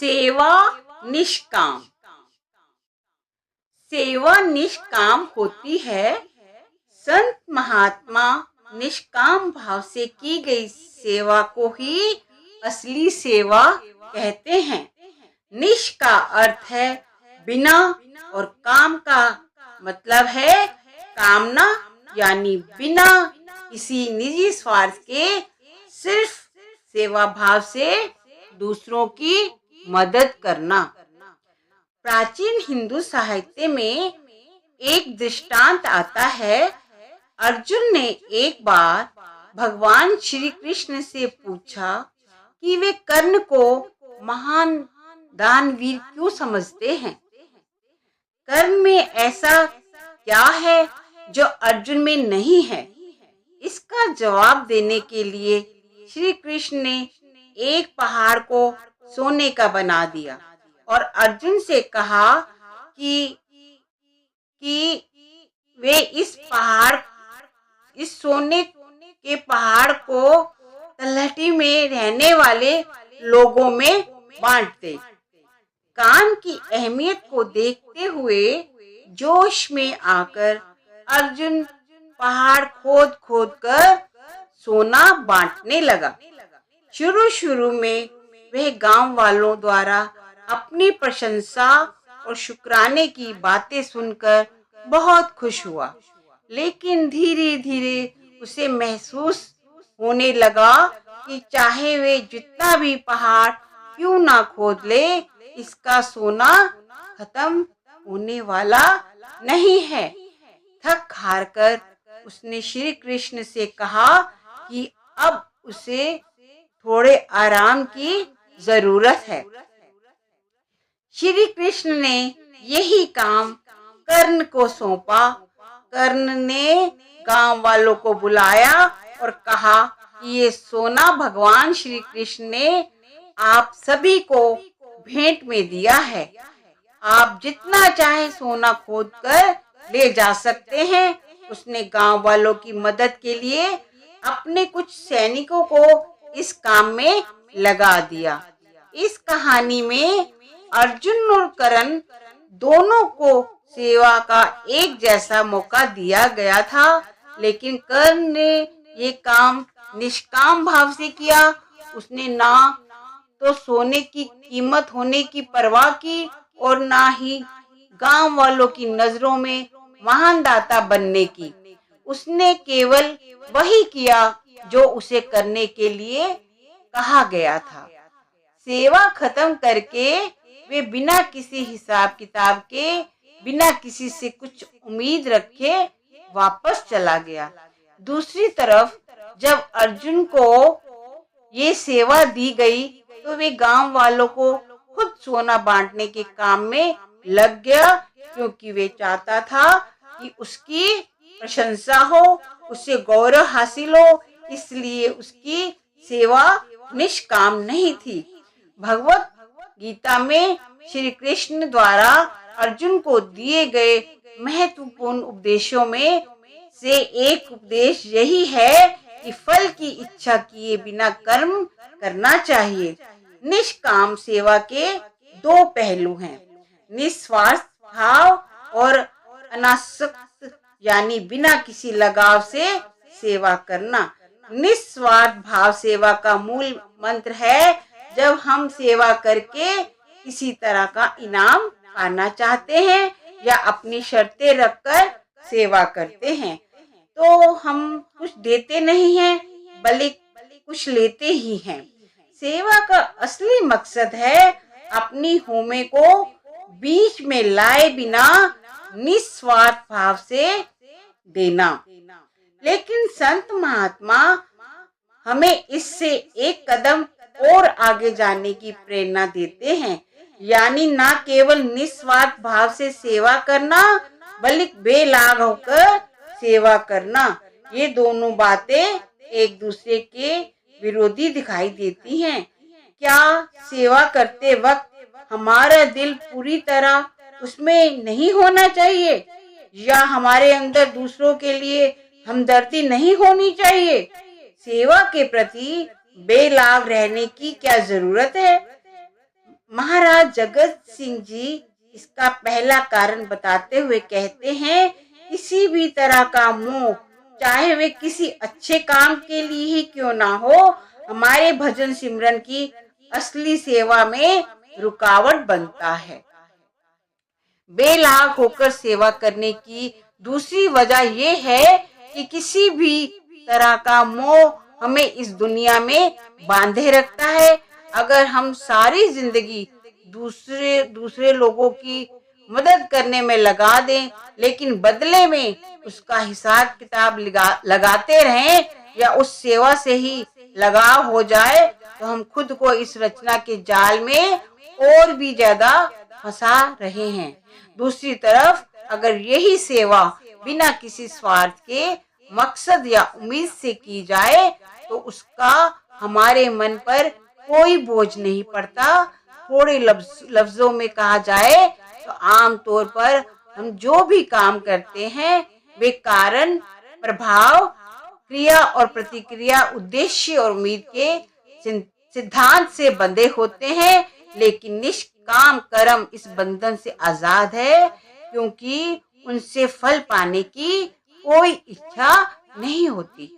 सेवा निष्काम। सेवा निष्काम होती है। संत महात्मा निष्काम भाव से की गई सेवा को ही असली सेवा कहते हैं। निष् का अर्थ है बिना और काम का मतलब है कामना, यानी बिना किसी निजी स्वार्थ के सिर्फ सेवा भाव से दूसरों की मदद करना। प्राचीन हिंदू साहित्य में एक दृष्टांत आता है। अर्जुन ने एक बार भगवान श्री कृष्ण से पूछा कि वे कर्ण को महान दानवीर क्यों समझते हैं। कर्ण में ऐसा क्या है जो अर्जुन में नहीं है। इसका जवाब देने के लिए श्री कृष्ण ने एक पहाड़ को सोने का बना दिया और अर्जुन से कहा कि वे इस सोने के पहाड़ को तलहटी में रहने वाले लोगों में बांट दे। काम की अहमियत को देखते हुए जोश में आकर अर्जुन पहाड़ खोद खोद कर सोना बांटने लगा। शुरू में वह गांव वालों द्वारा अपनी प्रशंसा और शुक्राने की बातें सुनकर बहुत खुश हुआ, लेकिन धीरे धीरे उसे महसूस होने लगा कि चाहे वे जितना भी पहाड़ क्यों ना खोद ले, इसका सोना खत्म होने वाला नहीं है। थक हार कर उसने श्री कृष्ण से कहा कि अब उसे थोड़े आराम की जरूरत है। श्री कृष्ण ने यही काम कर्ण को सौंपा। कर्ण ने गांव वालों को बुलाया और कहा कि ये सोना भगवान श्री कृष्ण ने आप सभी को भेंट में दिया है। आप जितना चाहे सोना खोद कर ले जा सकते हैं। उसने गांव वालों की मदद के लिए अपने कुछ सैनिकों को इस काम में लगा दिया। इस कहानी में अर्जुन और कर्ण दोनों को सेवा का एक जैसा मौका दिया गया था, लेकिन कर्ण ने ये काम निष्काम भाव से किया। उसने ना तो सोने की कीमत होने की परवाह की और ना ही गांव वालों की नजरों में महान दाता बनने की। उसने केवल वही किया जो उसे करने के लिए कहा गया था। सेवा खत्म करके वे बिना किसी हिसाब किताब के, बिना किसी से कुछ उम्मीद रखे वापस चला गया। दूसरी तरफ जब अर्जुन को ये सेवा दी गई तो वे गांव वालों को खुद सोना बांटने के काम में लग गया, क्योंकि वे चाहता था कि उसकी प्रशंसा हो, उसे गौरव हासिल हो। इसलिए उसकी सेवा निष्काम नहीं थी। भगवत गीता में श्री कृष्ण द्वारा अर्जुन को दिए गए महत्वपूर्ण उपदेशों में से एक उपदेश यही है कि फल की इच्छा किए बिना कर्म करना चाहिए। निष्काम सेवा के दो पहलू हैं, निस्वार्थ भाव और अनासक्त, यानी बिना किसी लगाव से सेवा करना। निस्वार्थ भाव सेवा का मूल मंत्र है। जब हम सेवा करके किसी तरह का इनाम पाना चाहते हैं या अपनी शर्तें रखकर सेवा करते हैं, तो हम कुछ देते नहीं हैं बल्कि कुछ लेते ही हैं। सेवा का असली मकसद है अपनी होमे को बीच में लाए बिना निस्वार्थ भाव से देना। लेकिन संत महात्मा हमें इससे एक कदम और आगे जाने की प्रेरणा देते हैं, यानी ना केवल निस्वार्थ भाव से सेवा करना बल्कि बेलाग होकर सेवा करना। ये दोनों बातें एक दूसरे के विरोधी दिखाई देती हैं। क्या सेवा करते वक्त हमारा दिल पूरी तरह उसमें नहीं होना चाहिए, या हमारे अंदर दूसरों के लिए हमदर्दी नहीं होनी चाहिए? सेवा के प्रति बेलाग रहने की क्या जरूरत है? महाराज जगत सिंह जी इसका पहला कारण बताते हुए कहते हैं, किसी भी तरह का मोह, चाहे वे किसी अच्छे काम के लिए ही क्यों ना हो, हमारे भजन सिमरन की असली सेवा में रुकावट बनता है। बेलाग होकर सेवा करने की दूसरी वजह यह है कि किसी भी तरह का मोह हमें इस दुनिया में बांधे रखता है। अगर हम सारी जिंदगी दूसरे लोगों की मदद करने में लगा दें, लेकिन बदले में उसका हिसाब किताब लगाते रहें या उस सेवा से ही लगाव हो जाए, तो हम खुद को इस रचना के जाल में और भी ज्यादा फंसा रहे हैं। दूसरी तरफ अगर यही सेवा बिना किसी स्वार्थ के मकसद या उम्मीद से की जाए, तो उसका हमारे मन पर कोई बोझ नहीं पड़ता। थोड़े लफ्जों में कहा जाए तो आम तौर पर हम जो भी काम करते हैं वे कारण, प्रभाव, क्रिया और प्रतिक्रिया, उद्देश्य और उम्मीद के सिद्धांत से बंधे होते हैं, लेकिन निष्काम कर्म इस बंधन से आजाद है, क्योंकि उनसे फल पाने की कोई इच्छा नहीं होती।